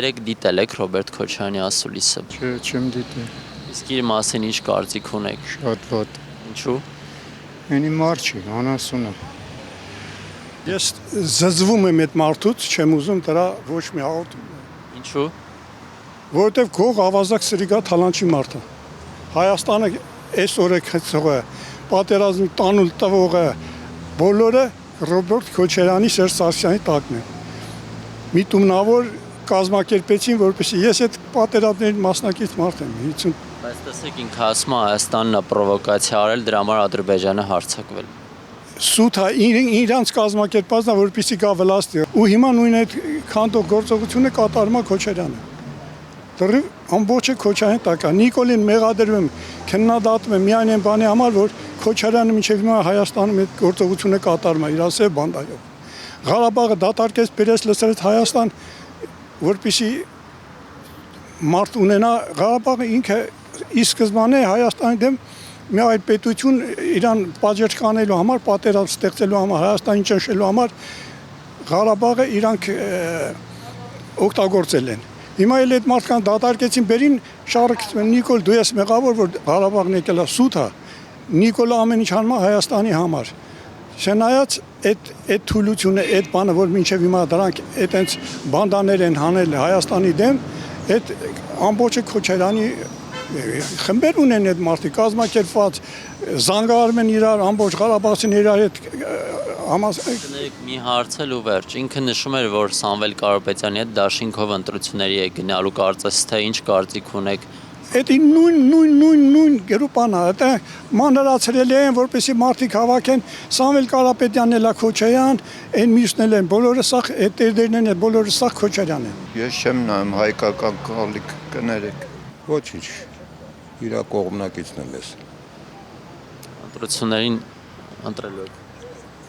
Երեք դիտել եք Ռոբերտ Քոչարյանի ասուլիսը։ Չէ, չեմ դիտել։ Իսկ իր մասին ինչ կարծիք ունեք։ Շատ վատ։ Ինչու։ Այնի մարդ չի, անասուն է։ Ես զզվում եմ այդ մարդուց, չեմ ուզում դրա ոչ մի հաղորդում։ Ինչու։ Որովհետև գող ավազակ սրիգա թալանչի մարդը։ Հայաստանը այսօր է քցող է, պատերազմի տանուլ տվող է, բոլորը Ռոբերտ Քոչարյանի Սերժ Սարգսյանի տակն են։ Միտումնավոր կազմակերպեցին, որպեսզի ես այդ պատերազմների մասնակից մարդ եմ 50։ Բայց տեսեք ինքը ասում է Հայաստանն է պրովոկացիա արել, դրա համար Ադրբեջանը հարձակվել։ Սուտ է իրանց կազմակերպածն է, որպեսզի գա վլաստի։ Ու հիմա նույն այդ քանդող գործողությունը կատարում է Քոչարյանը։ Դեռ ամբողջը Քոչարյանի տակ է։ Նիկոլին մեղադրում, քննադատում է միայն այն բանի համար, որ Քոչարյանը մինչև հիմա Հայաստանում այդ գործողությունը կատարում է իր ասել բանդայով։ Ղարաբաղը դատարկեց բերեց լսրեց Հայաստան, որպեսզի մարդ ունենա Ղարաբաղը ինքը ի սկզբանե Հայաստանի դեմ մի այլ պետություն իրան պատժեշ կանելու համար, պատերազմ ստեղծելու համար, Հայաստանին ճնշելու համար Ղարաբաղը իրանք օգտագործել են։ Հիմա էլ այդ մարդկան դատարկեցին բերին շարքը Նիկոլ դու ես մեղավոր որ Ղարաբաղն եկել է սուտ է։ Նիկոլը ամեն ինչ անում է Հայաստանի համար։ Չնայած այդ թուլությունը, այդ բանը, որ մինչև հիմա դրանք այտենց բանդաներ են հանել Հայաստանի դեմ, այդ ամբողջը Քոչարյանի խմբեր ունեն այդ մարդիկ, կազմակերպված, զանգահարում են իրար, ամբողջ Ղարաբաղցին իրար հետ Կներեք մի հարց էլ ու վերջ։ Ինքը նշում էր, որ Սամվել Կարապետյանի հետ դաշինքով ընտրությունների է գնալու, կարծես թե ինչ կարծիք ունեք։ Էդի նույն գրուպանա, դա մանրացրել են, որպեսզի մարդիկ հավաքեն, Սամվել Կարապետյանն էլ է Քոչարյան, այն մյուսն էլ են, բոլորը սա այդ տերդերներն են, բոլորը սա Քոչարյան են։ Ես չեմ նայում հայկական կալիք կներեք։ Ոչինչ։ Իրա կողմնակիցն եմ ես։ Ընտրություններին ընտրելու եք։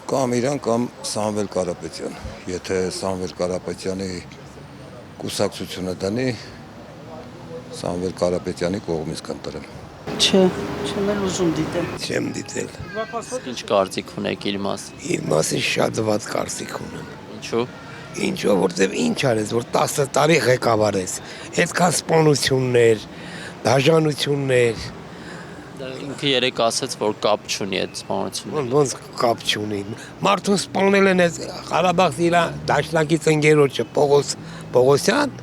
Կամ իրան կամ Սամվել Կարապետյան։ Եթե Սամվել Կարապետյանի կուսակցությունը դանի Սամվել Կարապետյանի կողմից կընտրեմ։ Չէ, չեմ էլ ուզում դիտել։ Չեմ դիտել։ Ինչ կարծիք ունեք իր մասին։ Իր մասին շատ վատ կարծիք ունեմ։ Ինչու։ Ինչու, որտեվ ինչ արեց, որ 10 տարի ղեկավար ես։ Այդքան սպանություններ, դաժանություններ։ Ինքը երեք ասաց, որ կապ չունի այդ սպանությունները։ Ոնց կապ չունի։ Մարդուն սպանել են այս Ղարաբաղի իր դաշնակից ընկերոջը Պողոսյան,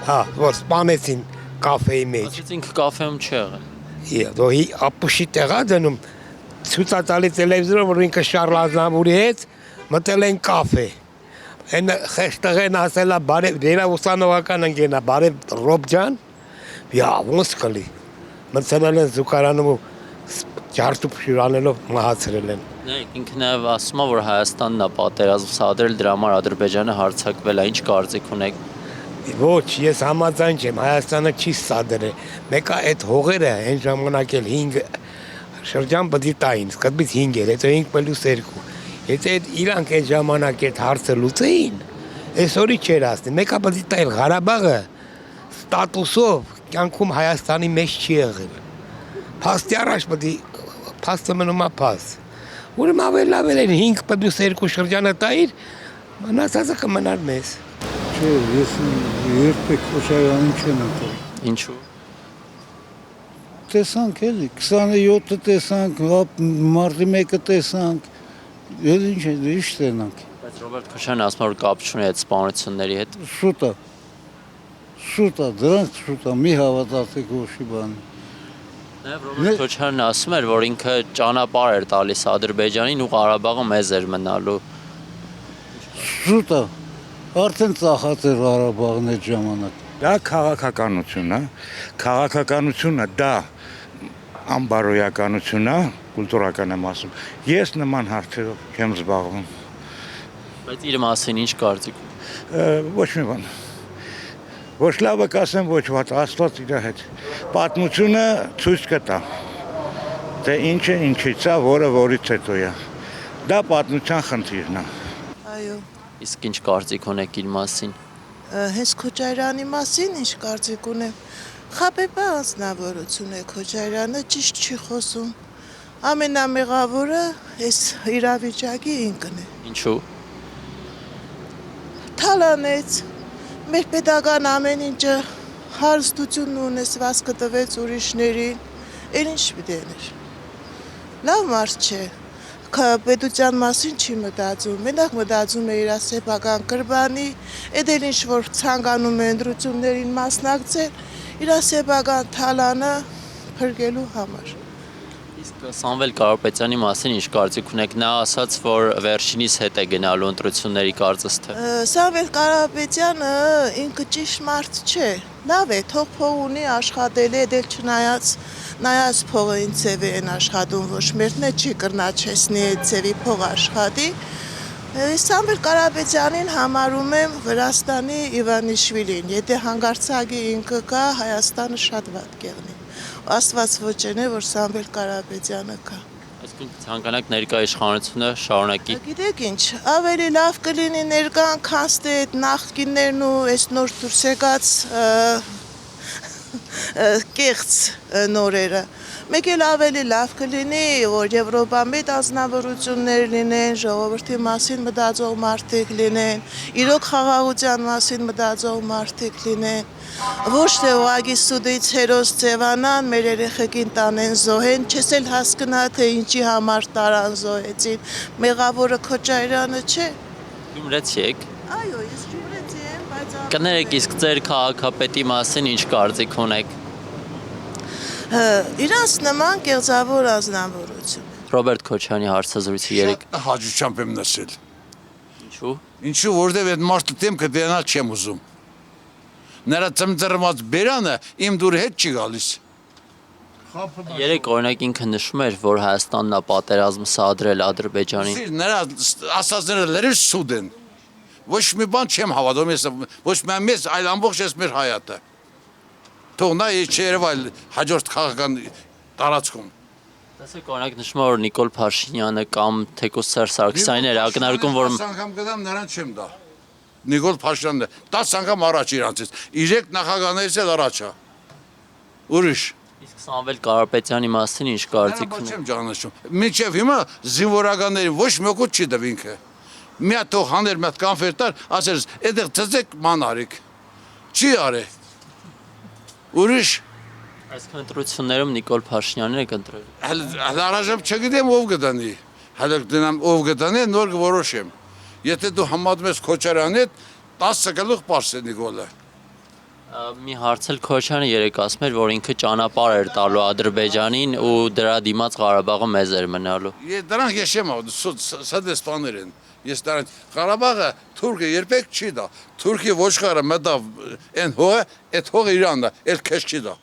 հա, որ սպանեցին կաֆեի մեջ։ Բայց ինքը կաֆեում չի եղել։ Դոհի ապուշի տեղա դնում ցուցածալի տելևիզորը, որ ինքը Շարլ Ազնավուրի հետ մտել են կաֆե։ Այն խեշտղեն ասելա բարև դերա ուսանողական ընկերնա բարև Ռոբջան։ Ոնց կլի։ Մտցնել են զուգարանում ու ջարդուփ շուրանելով մահացրել են։ Ինքը նաև ասում է, որ Հայաստանն է պատերազմ սադրել, դրա համար Ադրբեջանը հարձակվել է, ինչ կարծիք ունեք։ Ոչ, ես համաձայն չեմ, Հայաստանը չի սադրել։ Մեկը այդ հողերը այն ժամանակ էլ 5 շրջան պետք է տային, սկզբից 5 էր, հետո 5+2։ Եթե իրանք այդ ժամանակ այդ հարցը լուծեին, այսօրի չէր ասնի։ Մեկը պետք է տալ Ղարաբաղը ստատուսով կյանքում Հայաստանի մեջ չի եղել։ Փաստի առաջ պետք է փաստը մնում է փաստ։ Ուրեմն ավելի լավ էր 5+2 շրջանը տայր, մնացածը կմնար մեզ։ Չէ, ես երբեք Քոչարյանին չեմ ընտրել։ Ինչու։ Տեսանք էլի, 27-ը տեսանք, մարտի 1-ը տեսանք, էլ ինչ տենանք։ Բայց Ռոբերտ Քոչարյանը ասում է, որ կապ չունի այդ սպանությունների հետ։ Սուտ է, դրանք սուտ է, մի հավատացեք ոչի բան։ Նաև Ռոբերտ Քոչարյանը ասում էր, որ ինքը ճանապարհ էր տալիս Ադրբեջանին ու Ղարաբաղը մեզ էր մնալու։ Սուտ է, արդեն ծախած էր Ղարաբաղն այդ ժամանակ։ Դա քաղաքականություն է, քաղաքականությունը դա անբարոյականություն է, կուլտուրական եմ ասում։ Ես նման հարցերով չեմ զբաղվում։ Բայց իր մասին ինչ կարծիք։ Ոչ մի բան։ Ոչ լավը կասեմ, ոչ վատ, Աստված իր հետ։ Պատմությունը ցույց կտա, թե ինչը ինչից է, որը որից հետո է։ Դա պատմության խնդիրն է։ Այո։ Իսկ ինչ կարծիք ունեք իր մասին։ Հենց Քոչարյանի մասին ինչ կարծիք ունեմ։ Խաբեբա անձնավորություն է Քոչարյանը, ճիշտ չի խոսում։ Ամենամեղավորը այս իրավիճակի ինքն է։ Ինչու։ Թալանեց, Մեր պետական ամեն ինչը հարստությունն ունեցվածքը տվեց ուրիշներին, էլ ինչ պիտեներ։ Լավ մարդ չէ, պետության մասին չի մտածում, մենակ մտածում է իր սեփական կրբանի, էլ ինչ որ ցանկանում է ընտրություններին մասնակցել, իր սեփական թալանը փրկելու համար։ Իսկ Սամվել Կարապետյանի մասին ինչ կարծիք ունեք, նա ասաց, որ վերջինիս հետ է գնալու ընտրությունների կարծես թե։ Սամվել Կարապետյանը ինքը ճիշտ մարդ չէ, լավ է, թող փող ունի, աշխատել է, դել նայած փողը ինձ ծևի են աշխատում, ոչ մերն է չի կրնաչեսնի այդ ծևի փող աշխատի։ Սամվել Կարապետյանին համարում եմ Վրաստանի Իվանիշվիլին, եթե հանգարցակի ինքը կա, Հայաստանը շատ վատ կեղնի։ Աստված ոչեն է, որ Սամվել Կարապետյանը կա։ Այսինքն ցանկանաք ներկա իշխանությունը շարունակի։ Գիտեք ինչ, ավելի լավ կլինի ներկան, քան թե այդ նախկիններն ու այս նոր դուրս եկած կեղծ նորերը։ Մեկ էլ ավելի լավ կլինի, որ Եվրոպա մեծ անձնավորություններ լինեն, ժողովրդի մասին մտածող մարդիկ լինեն, իրոք խաղաղության մասին մտածող մարդիկ լինեն, ոչ թե ուղղակի սուդից հերոս ձևանան, մեր երեխեքին տանեն զոհեն, չես էլ հասկնա, թե ինչի համար տարան զոհեցին, մեղավորը Քոչարյանը չէ։ Գյումրեցի եք։ Այո, ես Գյումրեցի եմ, բայց Կներեք, իսկ ձեր քաղաքապետի մասին ինչ կարծիք ունեք։ իրանց նման կեղծավոր անձնավորություն։ Ռոբերտ Քոչյանի հարցազրույցի երեք։ Հաջությամբ եմ նսել։ Ինչու։ Ինչու, որտեվ այդ մարդու դեմքը դենալ չեմ ուզում։ Նրա ծմծրված բերանը իմ դուրը հետ չի գալիս։ Երեք օրինակ ինքը նշում էր, որ Հայաստանն է պատերազմը սադրել Ադրբեջանին։ Նրա ասածները լրիվ սուտ են։ Ոչ մի բան չեմ հավատում, ոչ մեզ, այլ ամբողջ ես մեր հայատը։ Թող նա չերևայլ հաջորդ քաղաքական տարածքում։ Տեսեք, օրինակ նշում է, որ Նիկոլ Փաշինյանը կամ թեկուզ Սերժ Սարգսյանն էր ակնարկում, որ 10 անգամ գտամ նրան չեմ դա։ Նիկոլ Փաշինյանն 10 անգամ առաջ իրանցից։ 3 նախագահներից էլ առաջ է։ Ուրիշ։ իսկ Սամվել Կարապետյանի մասին ինչ կարծիք ունեք։ Չեմ ճանաչում։ Մինչև հիմա զինվորականների ոչ մեկուց չի դվ ինքը։ Մի հատ թող հաներ մի հատ կանֆետ տար, ասեր, «Այդեղ ծծեք ման արեք»։ Չի արե։ Ուրիշ Այս ընտրություններում Նիկոլ Փաշինյանն է կընտրել։ հələ առայժմ չգիտեմ ով կդանի։ Հələ դնամ ով կդանի, նոր կորոշեմ։ Եթե դու համատում ես Քոչարյանի հետ, 10 գլուխ պարս է Նիկոլը։ Մի հարց էլ Քոչյանը երեք ասում էր, որ ինքը ճանապարհ էր տալու Ադրբեջանին ու դրա դիմաց Ղարաբաղը մեզ էր մնալու։ Դրանք ես չեմ ավտում, սա դեսպաներ են։ Ես դրանք Ղարաբաղը Թուրքը երբեք չի դա։ Թուրքի ոչխարը մտավ այն հողը, այդ հողը Իրանն է, էլ քեզ չի դա։